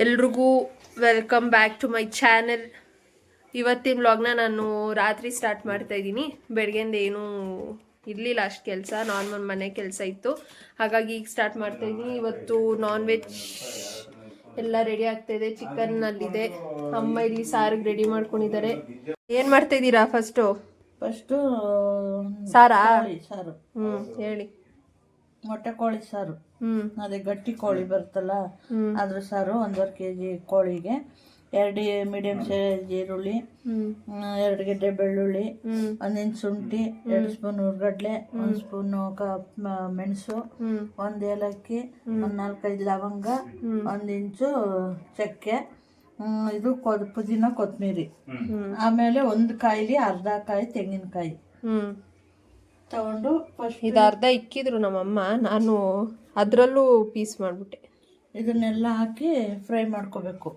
ಎಲ್ರಿಗೂ welcome back to my channel. ಇವತ್ತಿನ ವ್ಲಾಗ್ನ ನಾನು ರಾತ್ರಿ ಸ್ಟಾರ್ಟ್ ಮಾಡ್ತಾ ಇದ್ದೀನಿ. ಬೆಳಗ್ಗೆಯಿಂದ ಏನೂ ಇರಲಿಲ್ಲ ಅಷ್ಟು ಕೆಲಸ, ನಾರ್ಮಲ್ ಮನೆ ಕೆಲಸ ಇತ್ತು, ಹಾಗಾಗಿ ಈಗ ಸ್ಟಾರ್ಟ್ ಮಾಡ್ತಾ ಇದ್ದೀನಿ. ಇವತ್ತು ನಾನ್ ವೆಜ್ ಎಲ್ಲ ರೆಡಿ ಆಗ್ತಾಯಿದೆ. ಚಿಕನ್ ಅಲ್ಲಿದೆ, ಅಮ್ಮ ಇಲ್ಲಿ ಸಾರಿಗೆ ರೆಡಿ ಮಾಡ್ಕೊಂಡಿದ್ದಾರೆ. ಏನು ಮಾಡ್ತಾ ಇದ್ದೀರಾ? ಫಸ್ಟು ಸಾರಾ? ಸಾರು. ಹೇಳಿ. ಮೊಟ್ಟೆ ಕೋಳಿ ಸಾರು. ಅದೇ ಗಟ್ಟಿ ಕೋಳಿ ಬರುತ್ತಲ್ಲ ಅದ್ರ ಸಾರು. 1.5 kg ಕೋಳಿಗೆ 2 ಮೀಡಿಯಂ ಸೈಜ್ ಈರುಳ್ಳಿ, 2 ಗೆಡ್ಡೆ ಬೆಳ್ಳುಳ್ಳಿ, 1 ಇಂಚ್ ಶುಂಠಿ, 2 ಸ್ಪೂನ್ ಹುರ್ಗಡ್ಲೆ, 1 ಸ್ಪೂನ್ ಮೆಣಸು, 1 ಏಲಕ್ಕಿ, 4-5 ಲವಂಗ, 1 ಇಂಚು ಚಕ್ಕೆ, ಇದು ಪುದೀನ ಕೊತ್ತಂಬರಿ. ಆಮೇಲೆ 1 ಕಾಯಿಲಿ ಅರ್ಧ ಕಾಯಿ ತೆಂಗಿನಕಾಯಿ ತಗೊಂಡು ಇದು ಅರ್ಧ ಇಕ್ಕಿದ್ರು ನಮ್ಮಮ್ಮ, ನಾನು ಅದರಲ್ಲೂ ಪೀಸ್ ಮಾಡಿಬಿಟ್ಟೆ. ಇದನ್ನೆಲ್ಲ ಹಾಕಿ ಫ್ರೈ ಮಾಡ್ಕೋಬೇಕು.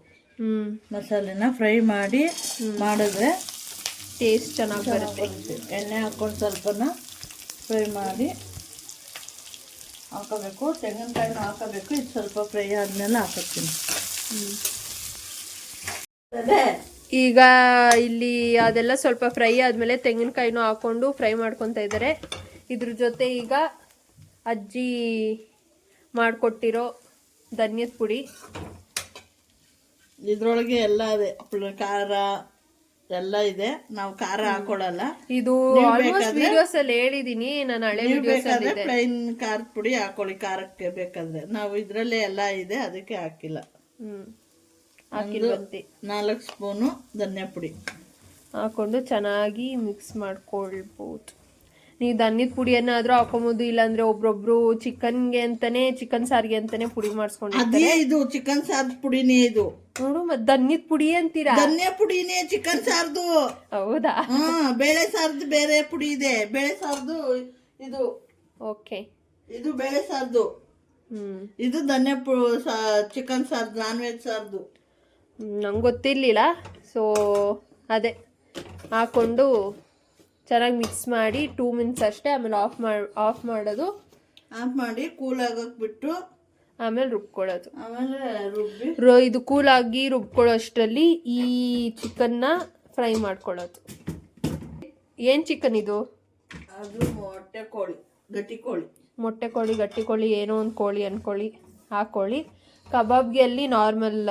ಮಸಾಲೆನ ಫ್ರೈ ಮಾಡಿದ್ರೆ ಟೇಸ್ಟ್ ಚೆನ್ನಾಗಿ ಬರುತ್ತೆ. ಎಣ್ಣೆ ಹಾಕೊಂಡು ಸ್ವಲ್ಪನ ಫ್ರೈ ಮಾಡಿ ಹಾಕೋಬೇಕು. ತೆಂಗಿನಕಾಯಿನ ಹಾಕೋಬೇಕು. ಇದು ಸ್ವಲ್ಪ ಫ್ರೈ ಆದ್ಮೇಲೆ ಹಾಕೋತೀನಿ. ಈಗ ಇಲ್ಲಿ ಅದೆಲ್ಲ ಸ್ವಲ್ಪ ಫ್ರೈ ಆದಮೇಲೆ ತೆಂಗಿನಕಾಯಿನೂ ಹಾಕೊಂಡು ಫ್ರೈ ಮಾಡ್ಕೊತಾ ಇದ್ದಾರೆ. ಇದ್ರ ಜೊತೆ ಈಗ ಅಜ್ಜಿ ಮಾಡಿಕೊಟ್ಟಿರೋ ಧನ್ಯದ ಪುಡಿ. ಇದ್ರೊಳಗೆ ಎಲ್ಲ ಇದೆ, ಖಾರ ಎಲ್ಲ ಇದೆ. ನಾವು ಖಾರ ಹಾಕೊಳ್ಳಲ್ಲ. ಇದು ಆಲ್ಮೋಸ್ಟ್ ವಿಡಿಯೋಸ್ ಅಲ್ಲಿ ಹೇಳಿದೀನಿ ನಾನು, ಹಳೆ ವಿಡಿಯೋಸ್ ಅಲ್ಲಿ ಇದೆ. ಪ್ಲೈನ್ ಖಾರದ ಪುಡಿ ಹಾಕೊಳ್ಳಿ ಖಾರಕ್ಕೆ ಬೇಕಾದ್ರೆ. ನಾವು ಇದ್ರಲ್ಲೇ ಎಲ್ಲ ಇದೆ, ಅದಕ್ಕೆ ಹಾಕಿಲ್ಲ. ಹಾಕಿರುವಂತೆ 4 ಸ್ಪೂನು ಧನ್ಯ ಪುಡಿ ಹಾಕೊಂಡು ಚೆನ್ನಾಗಿ ಮಿಕ್ಸ್ ಮಾಡ್ಕೊಳ್ಬಹುದು. ನೀವು ಧನ್ಯದ ಪುಡಿಯನ್ನಾದ್ರೂ ಹಾಕೊಬಹುದು, ಇಲ್ಲಾಂದ್ರೆ ಒಬ್ರೊಬ್ರು ಚಿಕನ್ಗೆ ಅಂತಾನೆ, ಚಿಕನ್ ಸಾರಿಗೆ ಅಂತಾನೆ ಪುಡಿ ಮಾಡಿಸ್ಕೊಂಡಿರ್ತಾರೆ. ಇದು ಚಿಕನ್ ಸಾರ್ದ ಪುಡಿನೇ ಇದು. ನೋಡು, ಮತ್ತೆ ಧನ್ಯದ ಪುಡಿ ಅಂತೀರಾ? ಧನ್ಯ ಪುಡಿನೇ ಚಿಕನ್ ಸಾರ್ದು. ಹೌದಾ? ಬೇಳೆ ಸಾರ್ದು ಬೇರೆ ಪುಡಿ ಇದೆ. ಬೇಳೆ ಸಾರ್ದು ಇದು. ಓಕೆ, ಇದು ಬೇಳೆ ಸಾರ್ದು. ಇದು ಧನ್ಯ ಚಿಕನ್ ಸಾರ್ದು, ನಾನ್ ವೆಜ್ ಸಾರ್ದು. ನಂಗೆ ಗೊತ್ತಿರಲಿಲ್ಲ. ಸೊ ಅದೇ ಹಾಕ್ಕೊಂಡು ಚೆನ್ನಾಗಿ ಮಿಕ್ಸ್ ಮಾಡಿ 2 ಮಿನಿಟ್ಸ್ ಅಷ್ಟೇ, ಆಮೇಲೆ ಆಫ್ ಮಾಡೋದು. ಆಫ್ ಮಾಡಿ ಕೂಲ್ ಆಗೋಕೆ ಬಿಟ್ಟು ಆಮೇಲೆ ರುಬ್ಕೊಳ್ಳೋದು. ಆಮೇಲೆ ರುಬ್ಬಿ ಇದು ಕೂಲಾಗಿ ರುಬ್ಕೊಳ್ಳೋ ಅಷ್ಟರಲ್ಲಿ ಈ ಚಿಕನ್ನ ಫ್ರೈ ಮಾಡ್ಕೊಳ್ಳೋದು. ಏನು ಚಿಕನ್ ಇದು? ಅದು ಮೊಟ್ಟೆ ಕೋಳಿ, ಗಟ್ಟಿ ಕೋಳಿ. ಮೊಟ್ಟೆ ಕೋಳಿ, ಗಟ್ಟಿ ಕೋಳಿ, ಏನೋ ಒಂದು ಕೋಳಿ ಅಂದ್ಕೊಳ್ಳಿ, ಹಾಕೊಳ್ಳಿ. ಕಬಾಬ್ಗೆ ಅಲ್ಲಿ ನಾರ್ಮಲ್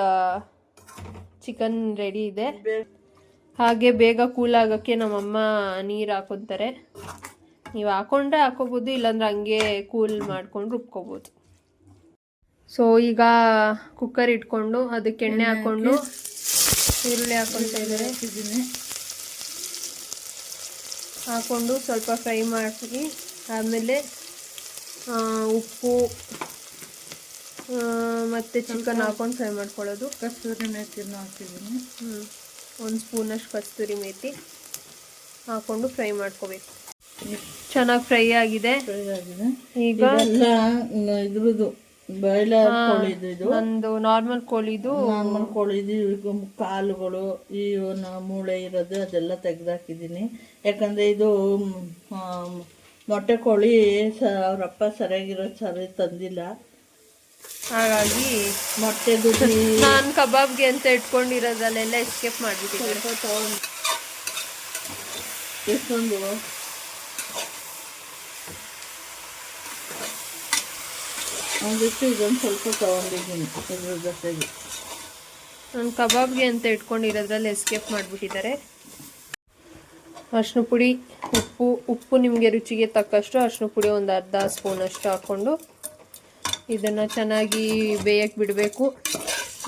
ಚಿಕನ್ ರೆಡಿ ಇದೆ. ಹಾಗೆ ಬೇಗ ಕೂಲ್ ಆಗೋಕ್ಕೆ ನಮ್ಮಮ್ಮ ನೀರು ಹಾಕೊತಾರೆ. ನೀವು ಹಾಕೊಂಡ್ರೆ ಹಾಕೋಬೋದು, ಇಲ್ಲಾಂದ್ರೆ ಹಂಗೆ ಕೂಲ್ ಮಾಡ್ಕೊಂಡು ರುಬ್ಕೋಬೋದು. ಸೊ ಈಗ ಕುಕ್ಕರ್ ಇಟ್ಕೊಂಡು ಅದಕ್ಕೆ ಎಣ್ಣೆ ಹಾಕ್ಕೊಂಡು ಈರುಳ್ಳಿ ಹಾಕೊಳ್ತಾ ಇದ್ದಾರೆ. ಹಾಕ್ಕೊಂಡು ಸ್ವಲ್ಪ ಫ್ರೈ ಮಾಡಿ ಆಮೇಲೆ ಉಪ್ಪು ಮತ್ತು ಚಿಕನ್ ಹಾಕೊಂಡು ಫ್ರೈ ಮಾಡ್ಕೊಳ್ಳೋದು. ಕಸ್ತೂರಿ ಮೇಥಿನ ಹಾಕಿದ್ದೀನಿ. 1 ಸ್ಪೂನಷ್ಟು ಕಸ್ತೂರಿ ಮೇಥಿ ಹಾಕ್ಕೊಂಡು ಫ್ರೈ ಮಾಡ್ಕೋಬೇಕು. ಚೆನ್ನಾಗಿ ಫ್ರೈ ಆಗಿದೆ. ಈಗ ಇದ್ರದ್ದು ಬಾಯ್ಲರ್ ಕೋಳಿದು, ಇದು ಒಂದು ನಾರ್ಮಲ್ ಕೋಳಿದು. ಕಾಲುಗಳು, ಈ ಮೂಳೆ ಇರೋದು ಅದೆಲ್ಲ ತೆಗೆದಾಕಿದ್ದೀನಿ. ಯಾಕಂದರೆ ಇದು ಮೊಟ್ಟೆ ಕೋಳಿ ಅವರಪ್ಪ ಸರಿಯಾಗಿರೋ ಸರಿ ತಂದಿಲ್ಲ, ಹಾಗಾಗಿ ಮೊಟ್ಟೆ ನಾನು ಕಬಾಬ್ಗೆ ಅಂತ ಇಟ್ಕೊಂಡಿರೋದಲ್ಲೆಲ್ಲ ಎಸ್ಕೇಪ್ ಮಾಡಿಬಿಟ್ಟಿದ್ದೆ. ಎಷ್ಟೊಂದು ಒಂದಿಷ್ಟು ಇದೊಂದು ಸ್ವಲ್ಪ ತೊಗೊಂಡಿದ್ದೀನಿ. ಇದ್ರ ಜೊತೆಗೆ ನಾನು ಕಬಾಬ್ಗೆ ಅಂತ ಇಟ್ಕೊಂಡಿರೋದ್ರಲ್ಲಿ ಎಸ್ಕೇಪ್ ಮಾಡಿಬಿಟ್ಟಿದ್ದಾರೆ. ಅರಿಶಿನ ಪುಡಿ, ಉಪ್ಪು ನಿಮಗೆ ರುಚಿಗೆ ತಕ್ಕಷ್ಟು ಅರಿಶಿನ ಪುಡಿ ಒಂದು ಅರ್ಧ ಸ್ಪೂನಷ್ಟು ಹಾಕ್ಕೊಂಡು ಇದನ್ನು ಚೆನ್ನಾಗಿ ಬೇಯಕ್ಕೆ ಬಿಡಬೇಕು.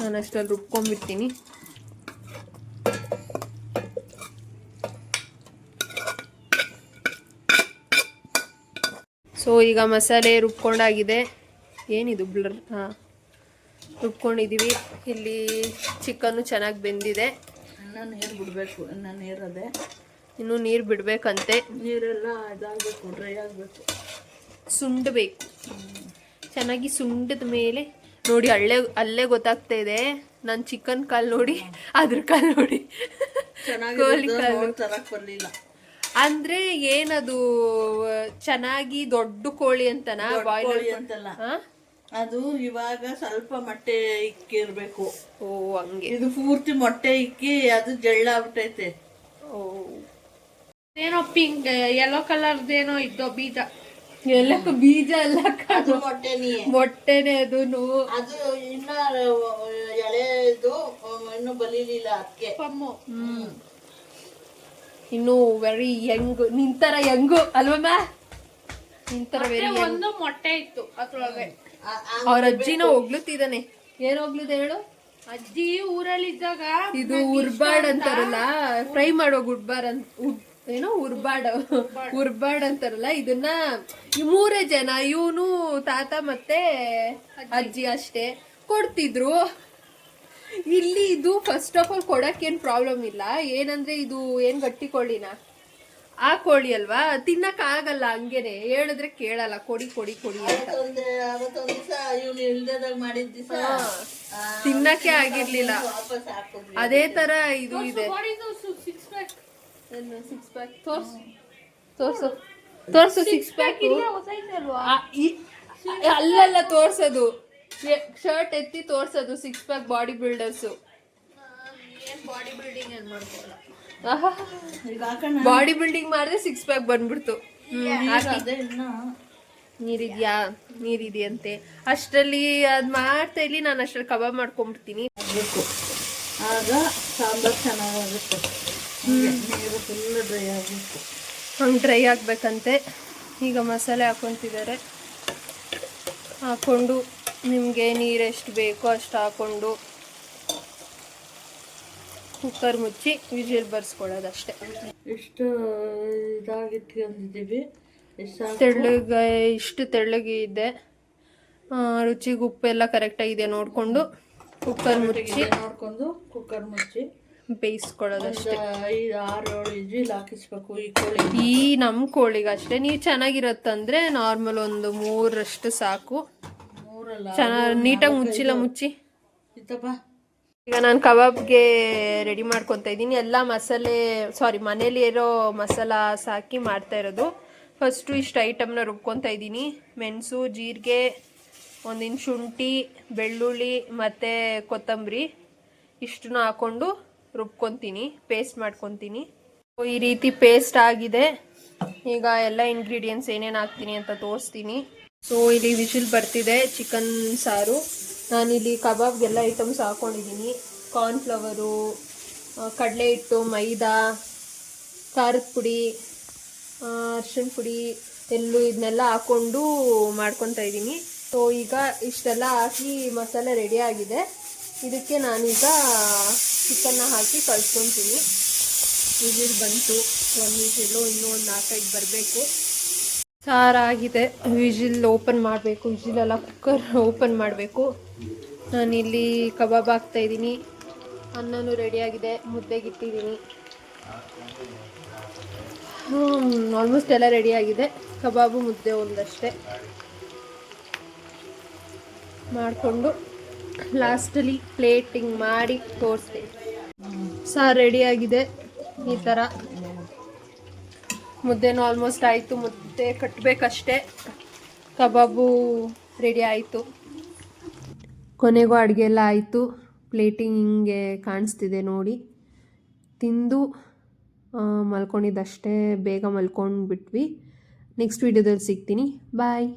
ನಾನು ಅಷ್ಟರಲ್ಲಿ ರುಬ್ಕೊಂಡ್ಬಿಡ್ತೀನಿ. ಸೊ ಈಗ ಮಸಾಲೆ ರುಬ್ಕೊಂಡಾಗಿದೆ. ಏನಿದು ಬ್ಲರ್? ರುಬ್ಕೊಂಡಿದ್ದೀವಿ. ಇಲ್ಲಿ ಚಿಕನ್ನು ಚೆನ್ನಾಗಿ ಬೆಂದಿದೆ. ಇನ್ನೂ ನೀರು ಬಿಡಬೇಕು. ಇನ್ನೂ ನೀರು ಬಿಡಬೇಕಂತೆ. ನೀರೆಲ್ಲ ಇದಾಗಬೇಕು, ಡ್ರೈ ಆಗಬೇಕು, ಸುಂಡಬೇಕು. ಚೆನ್ನಾಗಿ ಸುಂಡದ ಮೇಲೆ ನೋಡಿ, ಅಲ್ಲೇ ಗೊತ್ತಾಗ್ತಾ ಇದೆ. ನಾನು ಚಿಕನ್ ಕಾಲು ನೋಡಿ, ಅದ್ರ ಕಾಲು ನೋಡಿ, ಕೋಳಿ ಕಾಲು ಬರಲಿಲ್ಲ. ಅಂದ್ರೆ ಏನದು ಚೆನ್ನಾಗಿ ದೊಡ್ಡ ಕೋಳಿ ಅಂತನಾ? ಬಾಯ್ಲರ್ ಅಂತಲ್ಲ, ಅದು ಇವಾಗ ಸ್ವಲ್ಪ ಮೊಟ್ಟೆ ಇಕ್ಕಿರ್ಬೇಕು. ಓ ಹಂಗೆ. ಇದು ಪೂರ್ತಿ ಮೊಟ್ಟೆ ಇಕ್ಕಿ ಅದು ಜಳ್ಳಾಗ್ಬಿಟ್ಟೈತೆ. ಓ ಏನೋ ಪಿಂಕ್ ಯೆಲ್ಲೋ ಕಲರ್ದೇನೋ ಇದ್ದೋ ಬೀಜ. ಎಲ್ಲಕ್ಕೂ ಬೀಜ ಅಲ್ಲ, ಅದು ಮೊಟ್ಟೆನೇ. ಮೊಟ್ಟೆನೆ ಅದೂನು. ಅದು ಇನ್ನ ಎಳೆದು ಇನ್ನು ಬಲಿಲಿಲ್ಲ ಅದಕ್ಕೆ. ಪಮ್ಮು. ಇನ್ನು ವೆರಿ ಯಂಗ್, ನಿಂತರ ಯಂಗು ಅಲ್ವಮ್ಮ? ನಿಂತರ ವೆರಿ ಒಂದು ಮೊಟ್ಟೆ ಇತ್ತು ಅದ್ರೊಳಗೆ. ಅವ್ರ ಅಜ್ಜಿನ ಹೋಗ್ಲುತ್ತಿದ್ದಾನೆ. ಏನ್ ಹೋಗ್ಲಿದೆ ಹೇಳು? ಅಜ್ಜಿ ಊರಲ್ಲಿ ಇದ್ದಾಗ ಇದು ಉರ್ಬಾಡ್ ಅಂತಾರಲ್ಲ, ಫ್ರೈ ಮಾಡೋ ಗುಡ್ಬಾಡ್ ಅಂತ, ಏನೋ ಉರ್ಬಾಡ್ ಅಂತಾರಲ್ಲ, ಇದನ್ನ ಈ 3 ಜನ, ಇವನು ತಾತ ಮತ್ತೆ ಅಜ್ಜಿ ಅಷ್ಟೇ ಕೊಡ್ತಿದ್ರು. ಇಲ್ಲಿ ಇದು ಫಸ್ಟ್ ಆಫ್ ಆಲ್ ಕೊಡಕ್ ಏನ್ ಪ್ರಾಬ್ಲಮ್ ಇಲ್ಲ. ಏನಂದ್ರೆ ಇದು ಏನ್ ಗಟ್ಟಿ ಕೋಳಿನ, ಆ ಕೋಳಿ ಅಲ್ವಾ, ತಿನ್ನಕ್ ಆಗಲ್ಲ. ಹಂಗೇನೆ ಹೇಳಿದ್ರೆ ಕೇಳಲ್ಲ, ಕೊಡಿ ಕೊಡಿ ಕೊಡಿ ಅಂತ. ಅವತ್ತೊಂದ್ ದಿವಸ ಇವ್ನು ಇಲ್ದಾಗ ಮಾಡಿದ ದಿವಸ ತಿನ್ನಕ್ಕೆ ಆಗಿರ್ಲಿಲ್ಲ. ವಾಪಸ್ ಹಾಕಿದ್ವಿ. ಅದೇ ತರ ಇದು ಇದೆ. 6 ಪ್ಯಾಕ್. 6 ಪ್ಯಾಕ್ ತೋರ್ಸು 6 ಪ್ಯಾಕ್. ಅಲ್ಲಲ್ಲ ತೋರ್ಸೋದು, ಶರ್ಟ್ ಎತ್ತಿ ತೋರ್ಸೋದು 6 ಪ್ಯಾಕ್ ಬಾಡಿ ಬಿಲ್ಡರ್ಸ್. ಏನ್ ಬಾಡಿ ಬಿಲ್ಡಿಂಗ್ ಏನ್ ಮಾಡ್ಕೊಳ್ಳಲ್ಲ. ಈಗ ಹಾಕೋಣ. ಬಾಡಿ ಬಿಲ್ಡಿಂಗ್ ಮಾಡಿದ್ರೆ 6 ಪ್ಯಾಕ್ ಬಂದ್ಬಿಡ್ತು. ಅದೇ ಇನ್ನ ನೀರಿದೆಯಂತೆ. ಅಷ್ಟರಲ್ಲಿ ಅದ್ ಮಾಡ್ತಾ ಇಲ್ಲಿ ನಾನು ಅಷ್ಟ್ರಲ್ಲಿ ಕಬಾಬ್ ಮಾಡ್ಕೊಂಡ್ಬಿಡ್ತೀನಿ. ಹಾಕ್ಬೇಕು. ಆಗ ಸಾಂಬಾರ್ ಚೆನ್ನಾಗಾಗುತ್ತೆ. ನೀರು ಫುಲ್ ಡ್ರೈ ಆಗಬೇಕು. ಹಂಗೆ ಡ್ರೈ ಆಗ್ಬೇಕಂತೆ. ಈಗ ಮಸಾಲೆ ಹಾಕೊತಿದ್ದಾರೆ. ಹಾಕೊಂಡು ನಿಮಗೆ ನೀರು ಎಷ್ಟು ಬೇಕೋ ಅಷ್ಟು ಹಾಕೊಂಡು ಕುಕ್ಕರ್ ಮುಚ್ಚಿ ವಿಜಿಲ್ ಬರ್ಸ್ಕೊಳ್ಳೋದಷ್ಟೇ. ಎಷ್ಟು ಇದಾಗಿಟ್ಕೊಂಡಿದ್ದೀವಿ. ಇಷ್ಟು ತೆಳ್ಳಗೆ ಇದೆ. ರುಚಿಗೆ ಉಪ್ಪೆಲ್ಲ ಕರೆಕ್ಟಾಗಿದೆ ನೋಡಿಕೊಂಡು ಕುಕ್ಕರ್ ಮುಚ್ಚಿ ನೋಡ್ಕೊಂಡು ಕುಕ್ಕರ್ ಮುಚ್ಚಿ ಬೇಯಿಸ್ಕೊಳ್ಳೋದಷ್ಟೇ. 5-6-7 ವಿಜಿಲ್ ಹಾಕಿಸ್ಬೇಕು ಈ ಕೋಳಿ. ಈ ನಮ್ಮ ಕೋಳಿಗೆ ಅಷ್ಟೇ. ನೀವು ಚೆನ್ನಾಗಿರತ್ತಂದ್ರೆ ನಾರ್ಮಲ್ ಒಂದು 3 ಸಾಕು. 3 ಚೆನ್ನಾಗಿ ನೀಟಾಗಿ ಮುಚ್ಚಿ ಇತ್ತಪ್ಪ. ಈಗ ನಾನು ಕಬಾಬ್ಗೆ ರೆಡಿ ಮಾಡ್ಕೊತಾ ಇದ್ದೀನಿ. ಎಲ್ಲ ಮನೇಲಿ ಇರೋ ಮಸಾಲ ಹಾಕಿ ಮಾಡ್ತಾ ಇರೋದು. ಫಸ್ಟು ಇಷ್ಟು ಐಟಮ್ನ ರುಬ್ಕೊತಾ ಇದ್ದೀನಿ. ಮೆಣಸು, ಜೀರಿಗೆ, ಒಂದಿನ ಶುಂಠಿ, ಬೆಳ್ಳುಳ್ಳಿ ಮತ್ತು ಕೊತ್ತಂಬರಿ ಇಷ್ಟನ್ನ ಹಾಕ್ಕೊಂಡು ರುಬ್ಕೊತೀನಿ, ಪೇಸ್ಟ್ ಮಾಡ್ಕೊತೀನಿ. ಈ ರೀತಿ ಪೇಸ್ಟ್ ಆಗಿದೆ. ಈಗ ಎಲ್ಲ ಇಂಗ್ರೀಡಿಯೆಂಟ್ಸ್ ಏನೇನು ಹಾಕ್ತೀನಿ ಅಂತ ತೋರಿಸ್ತೀನಿ. ಸೊ ಇಲ್ಲಿ ವಿಜಿಲ್ ಬರ್ತಿದೆ. ಚಿಕನ್ ಸಾರು ನಾನಿಲ್ಲಿ ಕಬಾಬ್ಗೆಲ್ಲ ಐಟಮ್ಸ್ ಹಾಕ್ಕೊಂಡಿದ್ದೀನಿ. ಕಾರ್ನ್ಫ್ಲವರು, ಕಡಲೆ ಹಿಟ್ಟು, ಮೈದಾ, ಖಾರದ ಪುಡಿ, ಅರ್ಶಿಣ ಪುಡಿ, ಇದನ್ನೆಲ್ಲ ಹಾಕ್ಕೊಂಡು ಮಾಡ್ಕೊತಾ ಇದ್ದೀನಿ. ಸೊ ಈಗ ಇಷ್ಟೆಲ್ಲ ಹಾಕಿ ಮಸಾಲೆ ರೆಡಿ ಆಗಿದೆ. ಇದಕ್ಕೆ ನಾನೀಗ ಚಿಕನ್ನ ಹಾಕಿ ಕಳ್ಸ್ಕೊತೀನಿ. ವಿಜಿಲ್ ಬಂತು. 1 ವಿಜಿಲು, ಇನ್ನೂ ಒಂದು 4-5 ಬರಬೇಕು. ಸಾರಾಗಿದೆ. ವಿಜಿಲ್ ಓಪನ್ ಮಾಡಬೇಕು. ವಿಜಿಲೆಲ್ಲ ಕುಕ್ಕರ್ ಓಪನ್ ಮಾಡಬೇಕು. ನಾನಿಲ್ಲಿ ಕಬಾಬ್ ಹಾಕ್ತಾಯಿದ್ದೀನಿ. ಅನ್ನನೂ ರೆಡಿಯಾಗಿದೆ. ಮುದ್ದೆಗಿಟ್ಟಿದ್ದೀನಿ. ಆಲ್ಮೋಸ್ಟ್ ಎಲ್ಲ ರೆಡಿಯಾಗಿದೆ. ಕಬಾಬು ಮುದ್ದೆ ಒಂದಷ್ಟೇ ಮಾಡಿಕೊಂಡು ಲಾಸ್ಟಲ್ಲಿ ಪ್ಲೇಟಿಂಗ್ ಮಾಡಿ ತೋರಿಸ್ತೀನಿ. ಸಾರು ರೆಡಿಯಾಗಿದೆ. ಈ ಥರ ಮುದ್ದೆನೂ ಆಲ್ಮೋಸ್ಟ್ ಆಯಿತು. ಮುದ್ದೆ ಕಟ್ಟಬೇಕಷ್ಟೆ. ಕಬಾಬು ರೆಡಿ ಆಯಿತು. ಕೊನೆಗೂ ಅಡುಗೆ ಎಲ್ಲ ಆಯಿತು. ಪ್ಲೇಟಿಂಗ್ ಹಿಂಗೆ ಕಾಣಿಸ್ತಿದೆ ನೋಡಿ. ತಿಂದು ಮಲ್ಕೊಂಡಿದ್ದಷ್ಟೇ, ಬೇಗ ಮಲ್ಕೊಂಡ್ಬಿಟ್ವಿ. ನೆಕ್ಸ್ಟ್ ವೀಡಿಯೋದಲ್ಲಿ ಸಿಗ್ತೀನಿ. ಬಾಯ್.